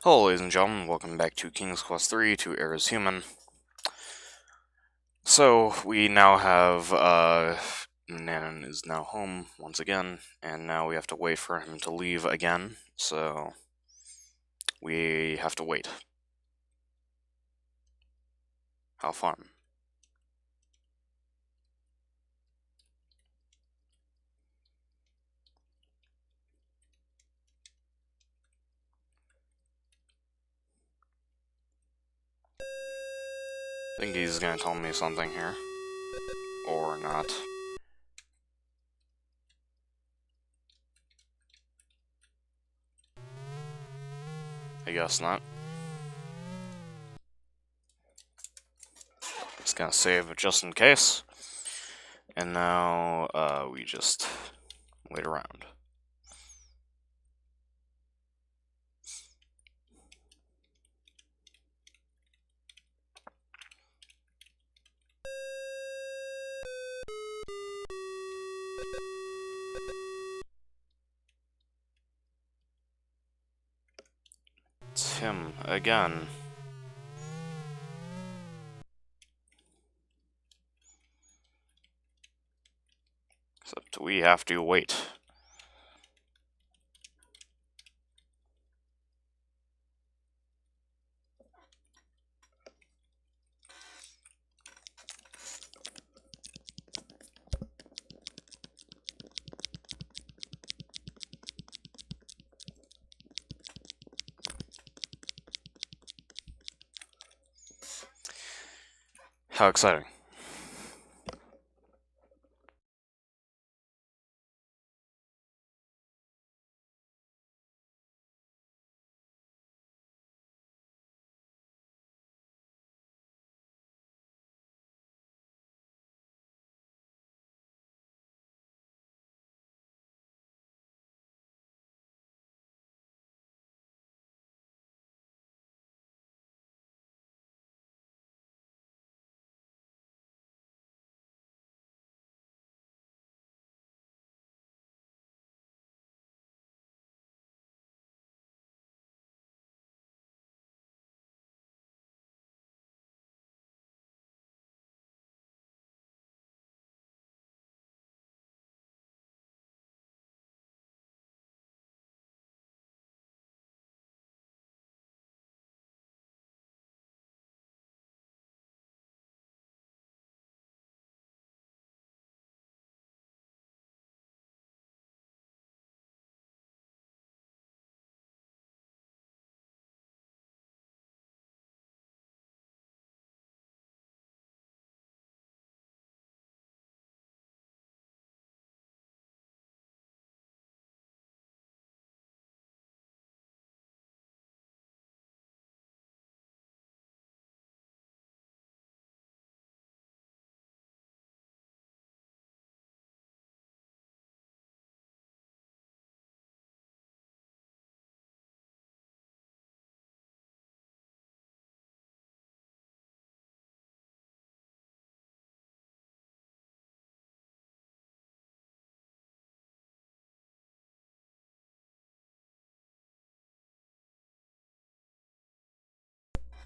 Hello ladies and gentlemen, welcome back to King's Quest 3 to Heir is Human. So, we now have, Nanan is now home once again, and now we have to wait for him to leave again, so we have to wait. How fun. I think he's gonna tell me something here. Or not. I guess not. Just gonna save it just in case. And now, we just wait around. It's him again. Except we have to wait. How exciting.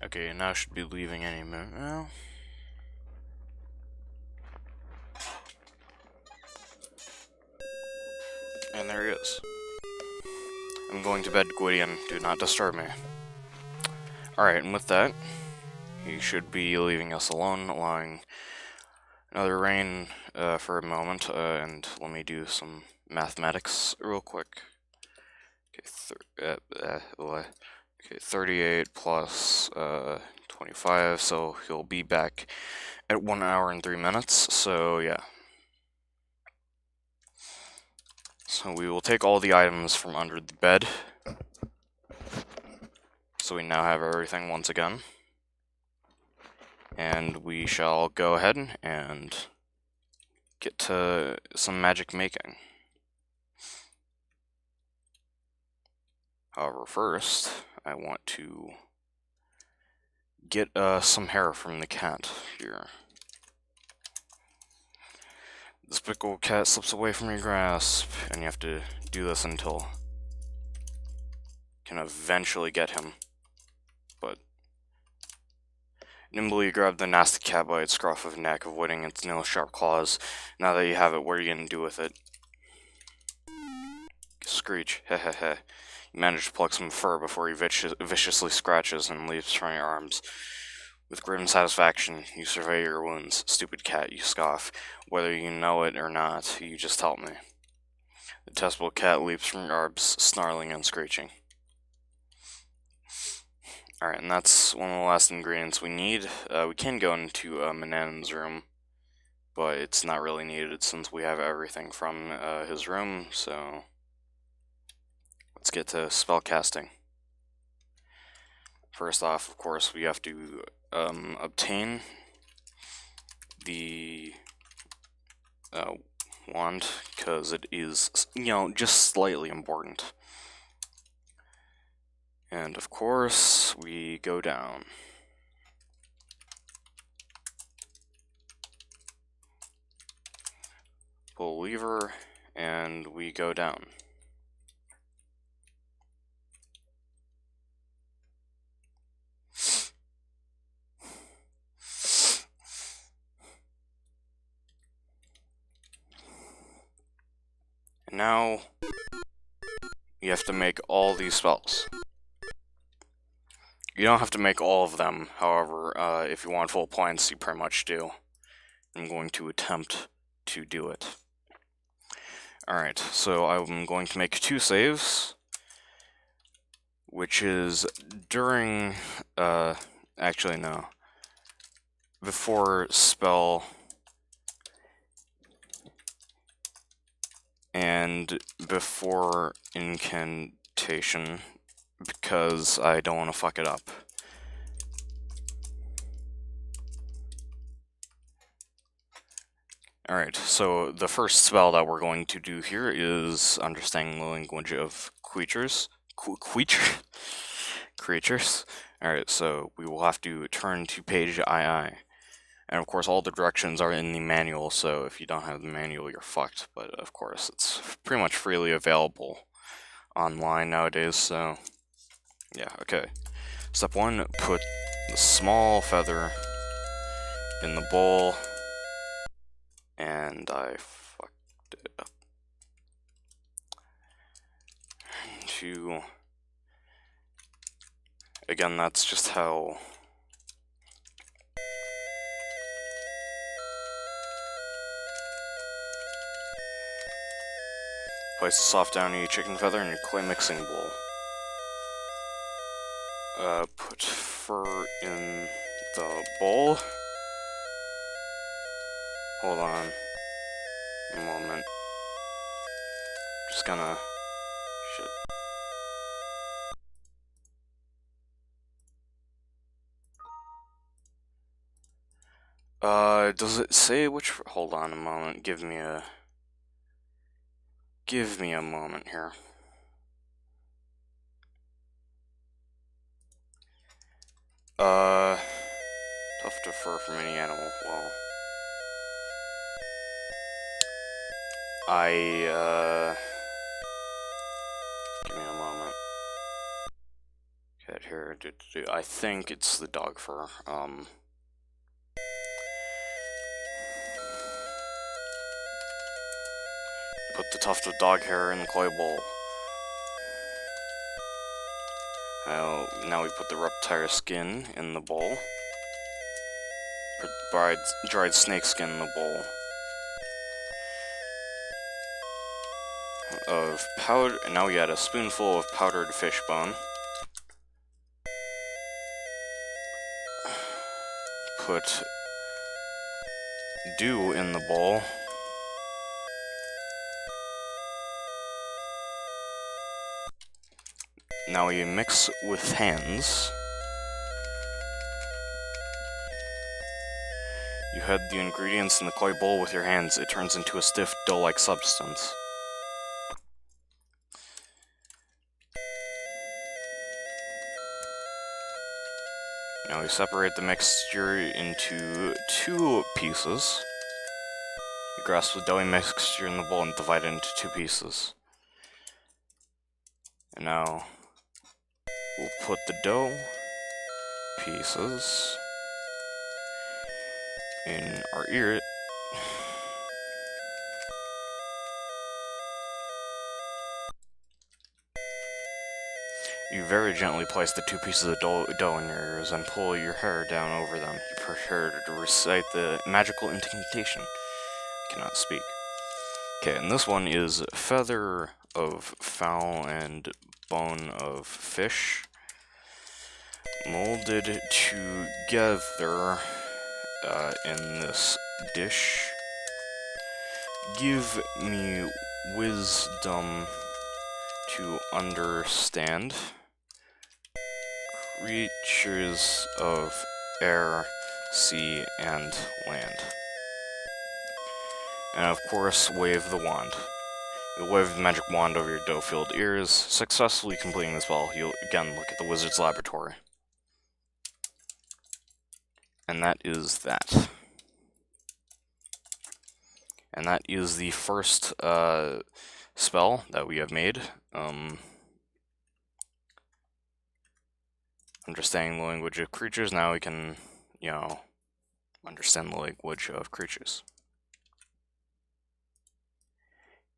Okay, now I should be leaving any minute now. And there he is. I'm going to bed, Gwydion. Do not disturb me. Alright, and with that, he should be leaving us alone, allowing another rain for a moment, and let me do some mathematics real quick. Okay, 38 plus 25, so he'll be back at 1 hour and 3 minutes, so yeah. So we will take all the items from under the bed. So we now have everything once again. And we shall go ahead and get to some magic making. However, first, I want to get some hair from the cat here. This big old cat slips away from your grasp, and you have to do this until you can eventually get him. Nimbly grab the nasty cat by its scruff of neck, avoiding its nail-sharp claws. Now that you have it, what are you gonna do with it? Screech, hehehe. You manage to pluck some fur before he viciously scratches and leaps from your arms. With grim satisfaction, you survey your wounds. Stupid cat, you scoff. Whether you know it or not, you just help me. The detestable cat leaps from your arms, snarling and screeching. Alright, and that's one of the last ingredients we need. We can go into Manan's room, but it's not really needed since we have everything from his room, so let's get to spell casting. First off, of course, we have to obtain the wand, because it is, just slightly important. And of course, we go down. Pull lever, and we go down. And now, you have to make all these spells. You don't have to make all of them, however, if you want full points, you pretty much do. I'm going to attempt to do it. Alright, so I'm going to make 2 saves, which is during, actually no, before spell and before incantation, because I don't want to fuck it up. Alright, so the first spell that we're going to do here is Understanding the Language of Creatures. Creatures. Alright, so we will have to turn to page II. And of course, all the directions are in the manual, so if you don't have the manual, you're fucked. But of course, it's pretty much freely available online nowadays, so yeah, okay. Step 1, put the small feather in the bowl. And I fucked it up. 2. Again, that's just how. Place the soft downy chicken feather in your clay mixing bowl. Put fur in the bowl. Hold on a moment. Just gonna. Shit. Does it say which? Hold on a moment. Give me a moment here. Tuft of fur from any animal. Well, give me a moment. Get here. I think it's the dog fur. Put the tuft of dog hair in the clay bowl. Now we put the reptile skin in the bowl. Put the dried snake skin in the bowl. Of powder. Now we add a spoonful of powdered fish bone. Put dew in the bowl. Now we mix with hands. You head the ingredients in the clay bowl with your hands. It turns into a stiff, dough-like substance. Now we separate the mixture into 2 pieces. You grasp the doughy mixture in the bowl and divide it into 2 pieces. And now we'll put the dough pieces in our ear. You very gently place the 2 pieces of dough in your ears and pull your hair down over them. You prepare to recite the magical incantation. I cannot speak. Okay, and this one is feather of fowl and bone of fish, molded together in this dish. Give me wisdom to understand creatures of air, sea, and land. And of course, wave the wand. You wave the magic wand over your dough-filled ears, successfully completing the spell. You'll again look at the wizard's laboratory. And that is that. And that is the first spell that we have made. Understanding the language of creatures. Now we can, you know, understand the language of creatures.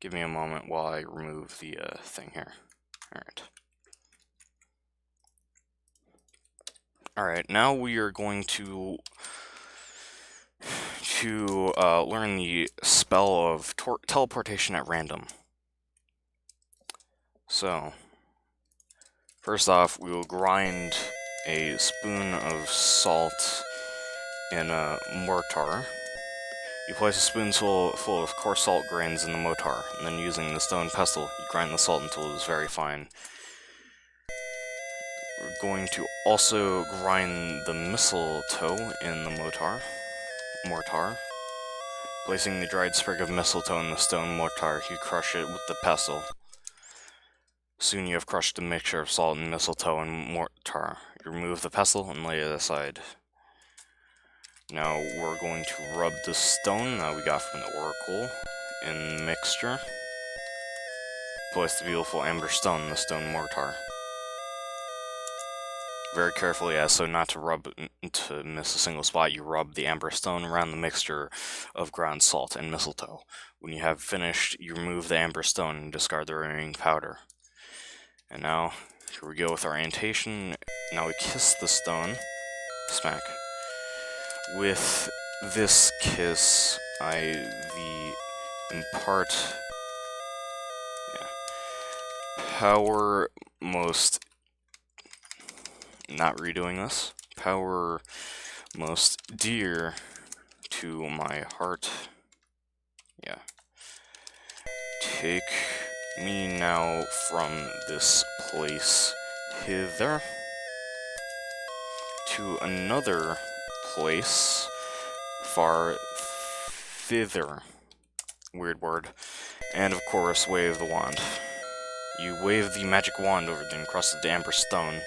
Give me a moment while I remove the thing here. Alright. Alright, now we are going to learn the spell of teleportation at random. So, first off, we will grind a spoon of salt in a mortar. You place a spoonful full of coarse salt grains in the mortar, and then using the stone pestle, you grind the salt until it is very fine. We're going to also grind the mistletoe in the mortar. Placing the dried sprig of mistletoe in the stone mortar, you crush it with the pestle. Soon you have crushed a mixture of salt and mistletoe and mortar. You remove the pestle and lay it aside. Now we're going to rub the stone that we got from the oracle in the mixture. Place the beautiful amber stone in the stone mortar. Very carefully, as so not to miss a single spot, you rub the amber stone around the mixture of ground salt and mistletoe. When you have finished, you remove the amber stone and discard the remaining powder. And now, here we go with our incantation. Now we kiss the stone. Smack. With this kiss, impart power most... Not redoing this. Power most dear to my heart. Yeah. Take me now from this place hither to another place far thither. Weird word. And of course, wave the wand. You wave the magic wand over the encrusted amber stone.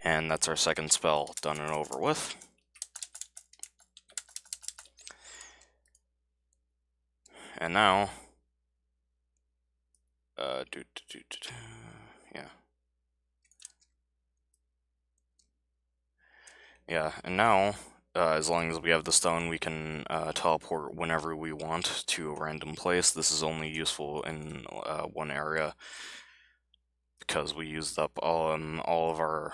And that's our second spell done and over with. And now, yeah, and now, as long as we have the stone, we can teleport whenever we want to a random place. This is only useful in one area because we used up all of our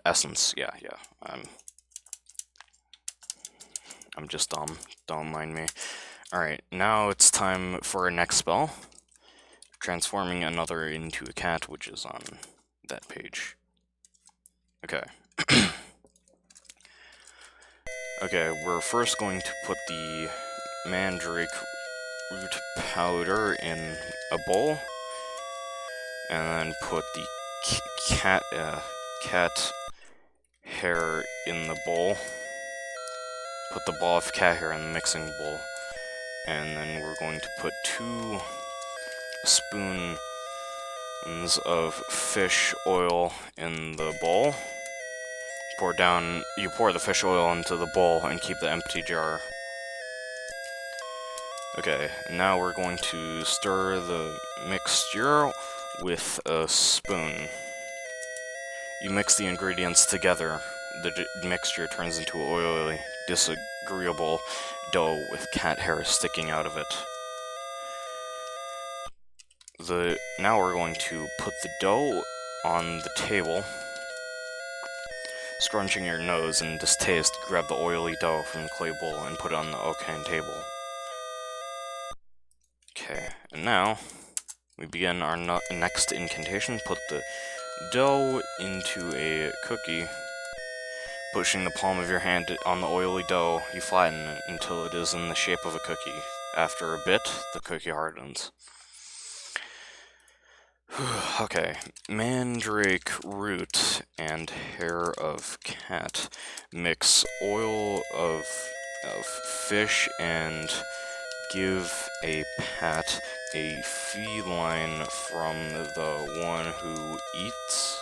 essence. Yeah. I'm just dumb. Don't mind me. Alright, now it's time for our next spell. Transforming another into a cat, which is on that page. Okay. Okay, we're first going to put the mandrake root powder in a bowl, and then put the cat hair in the bowl. Put the ball of cat hair in the mixing bowl, and then we're going to put 2 spoons of fish oil in the bowl. You pour the fish oil into the bowl and keep the empty jar. Okay, now we're going to stir the mixture with a spoon. You mix the ingredients together. The mixture turns into oily, disagreeable dough with cat hair sticking out of it. Now we're going to put the dough on the table. Scrunching your nose in distaste, grab the oily dough from the clay bowl and put it on the oaken table. Okay, and now we begin our next incantation. Put the dough into a cookie. Pushing the palm of your hand on the oily dough, you flatten it until it is in the shape of a cookie. After a bit, the cookie hardens. Okay, mandrake root and hair of cat. Mix oil of fish and give a pat, a feline from the one who eats.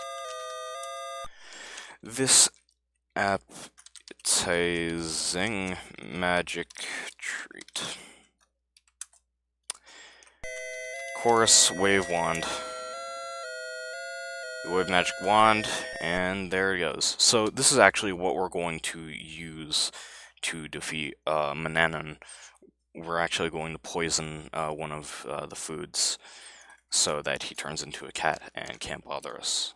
This appetizing magic treat. Chorus wave wand. You wave magic wand, and there it goes. So this is actually what we're going to use to defeat Mananon. We're actually going to poison one of the foods so that he turns into a cat and can't bother us.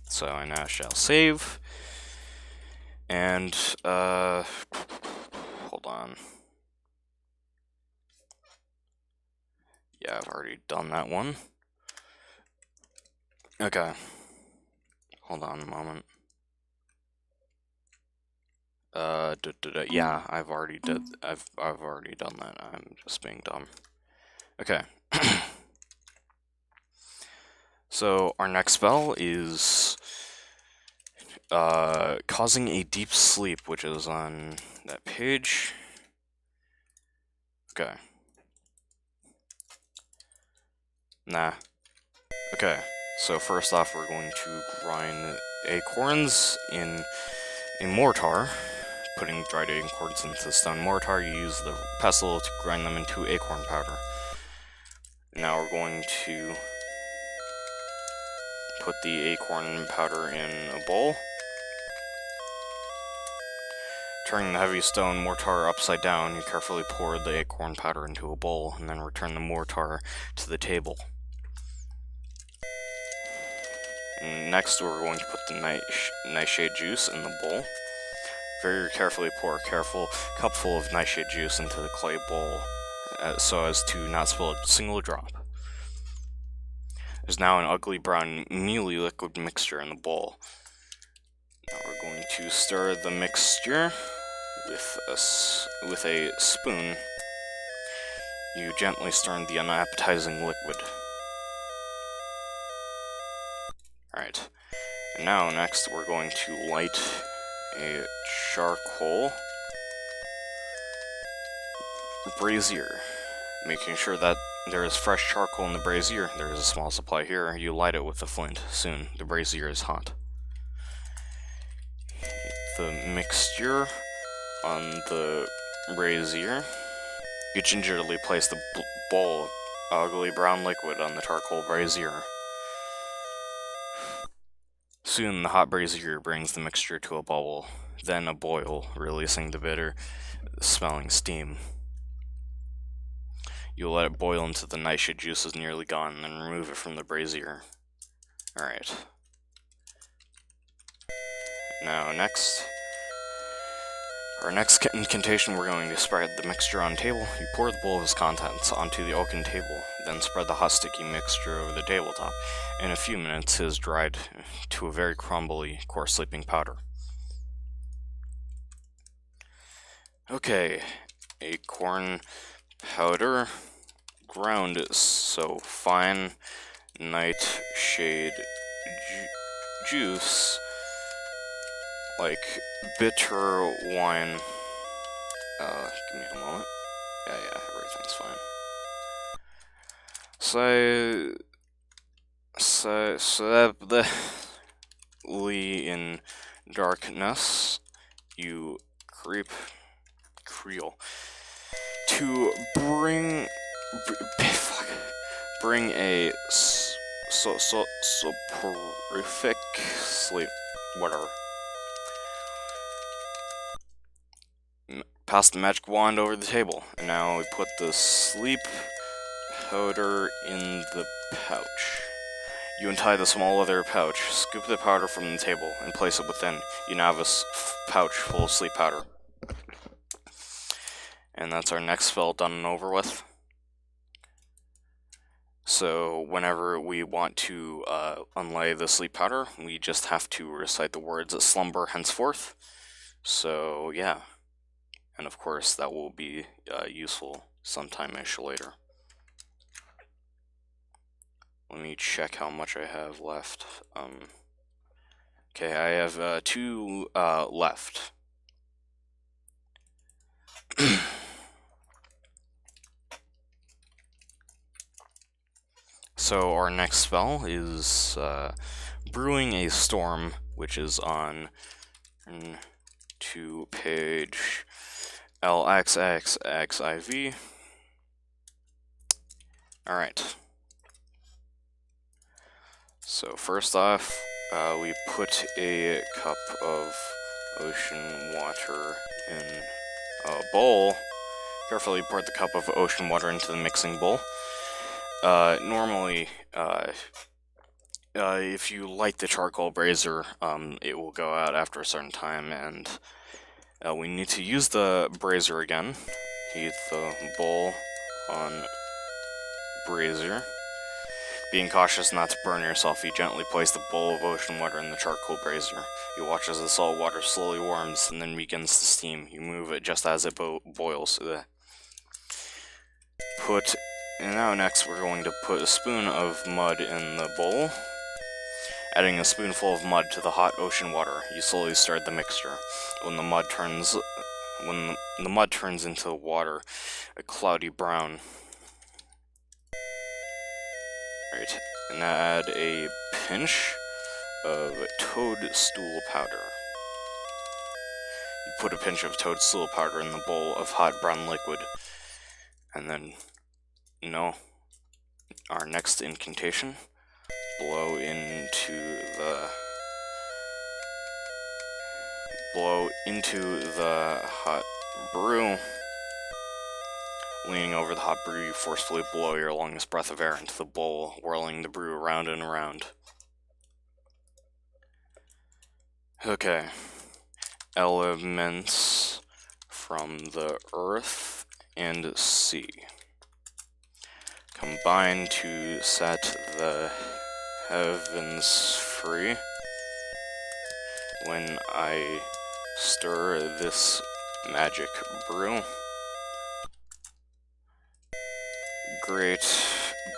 So I now shall save, and hold on. Yeah, I've already done that one. Okay. Hold on a moment. Yeah, I've already done that. I'm just being dumb. Okay. So our next spell is causing a deep sleep, which is on that page. Okay. Nah. Okay. So first off, we're going to grind acorns in a mortar. Putting dried acorns into the stone mortar, you use the pestle to grind them into acorn powder. Now we're going to put the acorn powder in a bowl. Turning the heavy stone mortar upside down, you carefully pour the acorn powder into a bowl, and then return the mortar to the table. And next, we're going to put the nightshade juice in the bowl. Very carefully pour a cupful of nightshade juice into the clay bowl, so as to not spill a single drop. There's now an ugly brown mealy liquid mixture in the bowl. Now we're going to stir the mixture with a spoon. You gently stir the unappetizing liquid. Alright, and now next we're going to light a charcoal brazier, making sure that there is fresh charcoal in the brazier. There is a small supply here. You light it with a flint. Soon, the brazier is hot. The mixture on the brazier. You gingerly place the bowl of ugly brown liquid on the charcoal brazier. Soon, the hot brazier brings the mixture to a bubble, then a boil, releasing the bitter smelling steam. You'll let it boil until the nightshade juice is nearly gone, and then remove it from the brazier. Alright. Now, our next incantation, we're going to spread the mixture on the table. You pour the bowl of its contents onto the oaken table, then spread the hot sticky mixture over the tabletop. In a few minutes, it is dried to a very crumbly, coarse sleeping powder. Okay, acorn powder, ground so fine, nightshade juice, like bitter wine. Give me a moment. Yeah, everything's fine. Slowly in darkness, you creel to bring a soporific sleep, whatever. Pass the magic wand over the table, and now we put the sleep powder in the pouch. You untie the small leather pouch, scoop the powder from the table, and place it within. You now have a pouch full of sleep powder. And that's our next spell done and over with. So whenever we want to unlay the sleep powder, we just have to recite the words "slumber henceforth." So yeah, and of course that will be useful sometime-ish later. Let me check how much I have left. Okay, I have 2 left. So our next spell is Brewing a Storm, which is on to page LXXXIV. Alright. So first off, we put a cup of ocean water in a bowl. Carefully pour the cup of ocean water into the mixing bowl. Normally, if you light the charcoal brazier, it will go out after a certain time, and we need to use the brazier again. Heat the bowl on brazier. Being cautious not to burn yourself, you gently place the bowl of ocean water in the charcoal brazier. You watch as the salt water slowly warms and then begins to steam. You move it just as it boils. And now next we're going to put a spoon of mud in the bowl. Adding a spoonful of mud to the hot ocean water, you slowly stir the mixture. When the mud turns into water, a cloudy brown. Right, and add a pinch of toadstool powder. You put a pinch of toadstool powder in the bowl of hot brown liquid, and then, our next incantation, blow into the hot brew. Leaning over the hot brew, you forcefully blow your longest breath of air into the bowl, whirling the brew around and around. Okay. Elements from the earth and sea combine to set the heavens free. When I stir this magic brew, great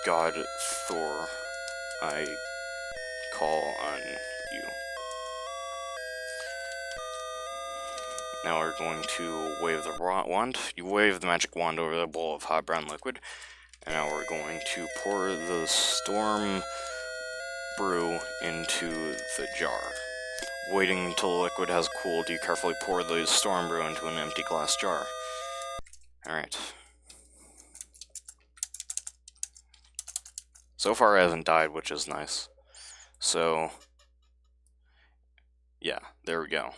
God Thor, I call on you. Now we're going to wave the wand. You wave the magic wand over the bowl of hot brown liquid, and now we're going to pour the storm brew into the jar. Waiting until the liquid has cooled, you carefully pour the storm brew into an empty glass jar. Alright. So far it hasn't died, which is nice. So, yeah, there we go.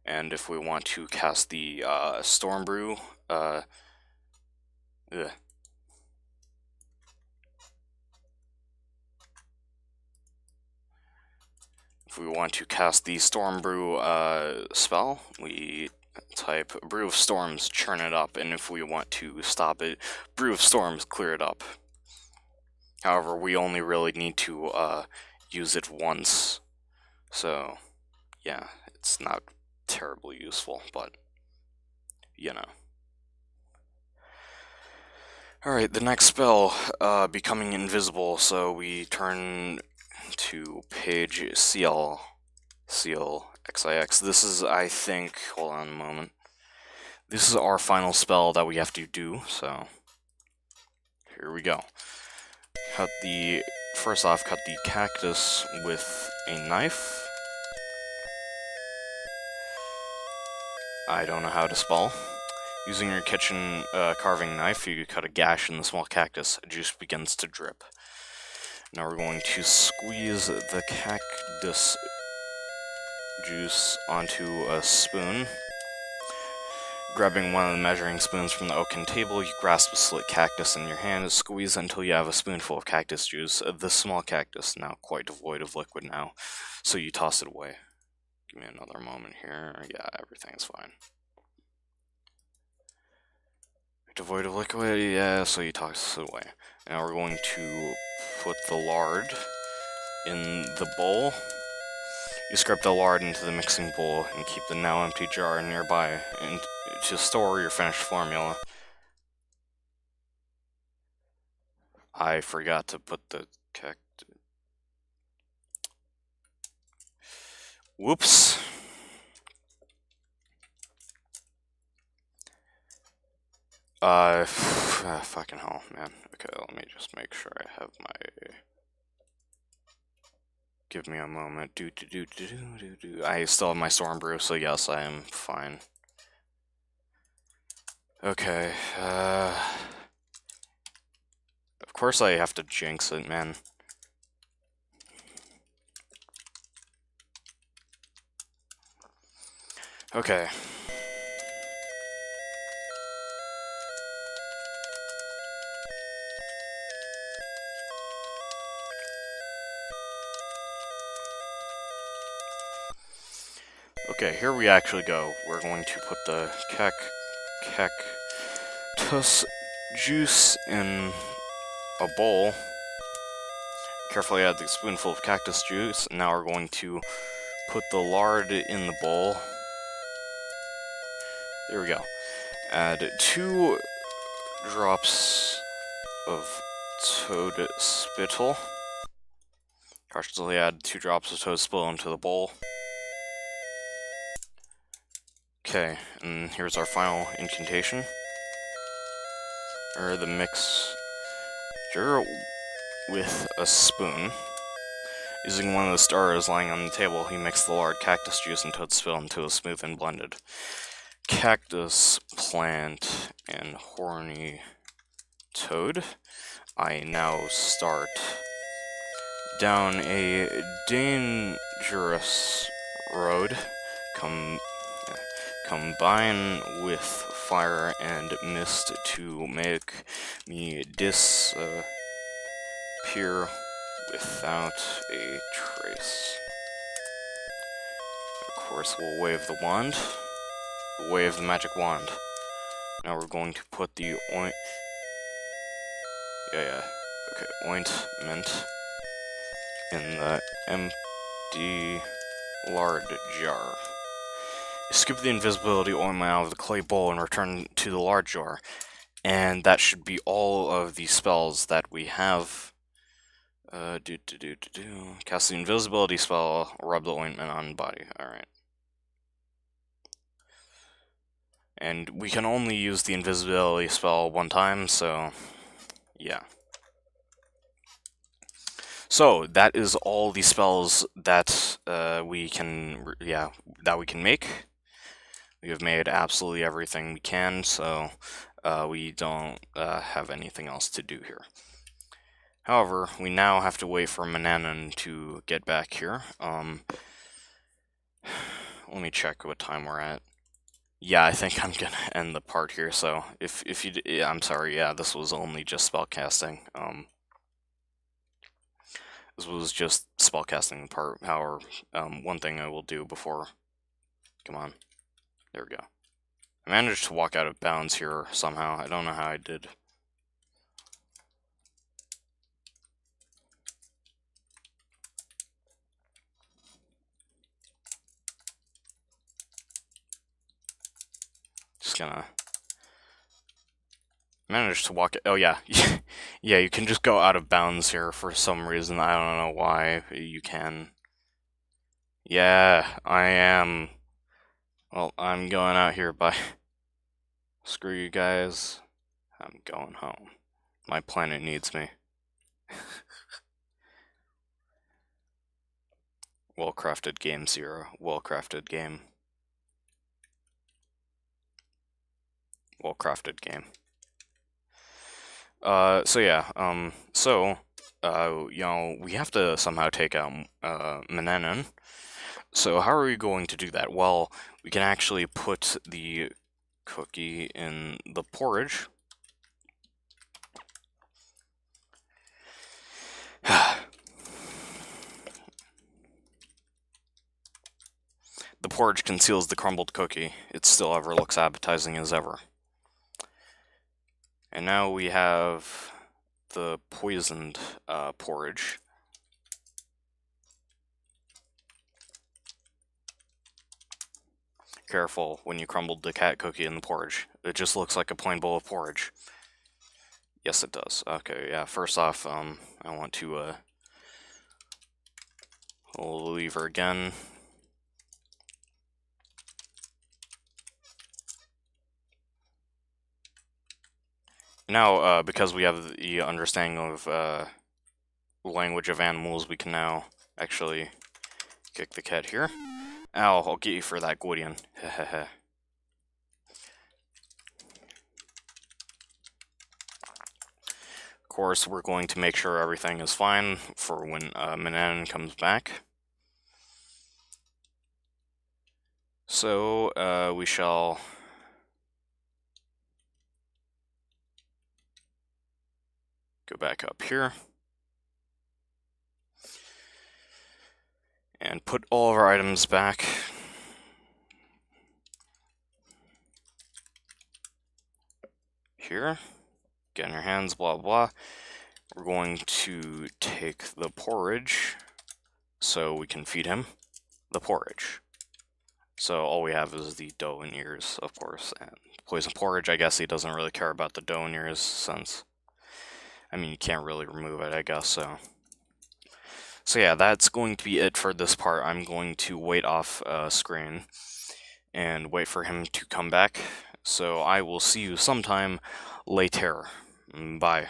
And if we want to cast the storm brew, if we want to cast the storm brew spell, we type brew of storms, churn it up, and if we want to stop it, brew of storms, clear it up. However, we only really need to use it once, so yeah, it's not terribly useful, but Alright, the next spell, becoming invisible, so we turn to page CLXIX. This is, I think, hold on a moment. This is our final spell that we have to do, so here we go. First off, cut the cactus with a knife. I don't know how to spell. Using your kitchen carving knife, you cut a gash in the small cactus. Juice begins to drip. Now we're going to squeeze the cactus juice onto a spoon. Grabbing one of the measuring spoons from the oaken table, you grasp a slit cactus in your hand and squeeze until you have a spoonful of cactus juice. The small cactus, now quite devoid of liquid now, so you toss it away. Give me another moment here. Yeah, everything's fine. Devoid of liquid, yeah, so you toss it away. Now we're going to put the lard in the bowl. You scrape the lard into the mixing bowl and keep the now empty jar nearby and to store your finished formula. I forgot to put the Whoops. Fucking hell, man. Okay, let me just make sure I have my... Give me a moment. I still have my storm brew, so yes, I am fine. Okay, of course I have to jinx it, man. Okay. Okay, here we actually go. We're going to put the cactus juice in a bowl. Carefully add the spoonful of cactus juice. Now we're going to put the lard in the bowl. There we go. Add 2 drops of toad spittle. Cautiously add 2 drops of toad spittle into the bowl. Okay, and here's our final incantation. Or the mixture with a spoon. Using one of the stars lying on the table, he mixed the lard, cactus juice, and toad spittle into a smooth and blended cactus plant and horny toad. I now start down a dangerous road. Combine with fire and mist to make me disappear without a trace. Of course, we'll wave the wand. Wave the magic wand. Now we're going to put the ointment in the empty lard jar. Scoop the invisibility ointment out of the clay bowl and return to the lard jar. And that should be all of the spells that we have. Cast the invisibility spell, rub the ointment on body. Alright. And we can only use the invisibility spell one time, so yeah. So that is all the spells that we can make. We have made absolutely everything we can, so we don't have anything else to do here. However, we now have to wait for Mananan to get back here. Let me check what time we're at. Yeah, I think I'm gonna end the part here. So if you, I'm sorry. Yeah, this was only just spellcasting. This was just spellcasting part. However, one thing I will do before. Come on, there we go. I managed to walk out of bounds here somehow. I don't know how I did. Just gonna manage to walk it. Oh yeah, yeah. You can just go out of bounds here for some reason. I don't know why you can. Yeah, I am. Well, I'm going out here. Bye. Screw you guys. I'm going home. My planet needs me. Well-crafted game, Zero. Well-crafted game. well-crafted game. So yeah, you know, we have to somehow take out Menanin. So how are we going to do that? Well, we can actually put the cookie in the porridge. The porridge conceals the crumbled cookie. It still ever looks appetizing as ever. And now we have the poisoned porridge. Careful when you crumbled the cat cookie in the porridge. It just looks like a plain bowl of porridge. Yes, it does. Okay, yeah, first off, I want to hold the lever again. Now, because we have the understanding of language of animals, we can now actually kick the cat here. Ow, I'll get you for that, Gwydion. Hehehe. Of course, we're going to make sure everything is fine for when Menanin comes back. So, we shall go back up here. And put all of our items back. Here. Get in your hands, blah, blah. We're going to take the porridge so we can feed him the porridge. So all we have is the dough and ears, of course, and poison porridge. I guess he doesn't really care about the dough and ears since, I mean, you can't really remove it, I guess, so. So yeah, that's going to be it for this part. I'm going to wait off screen and wait for him to come back. So I will see you sometime later. Bye.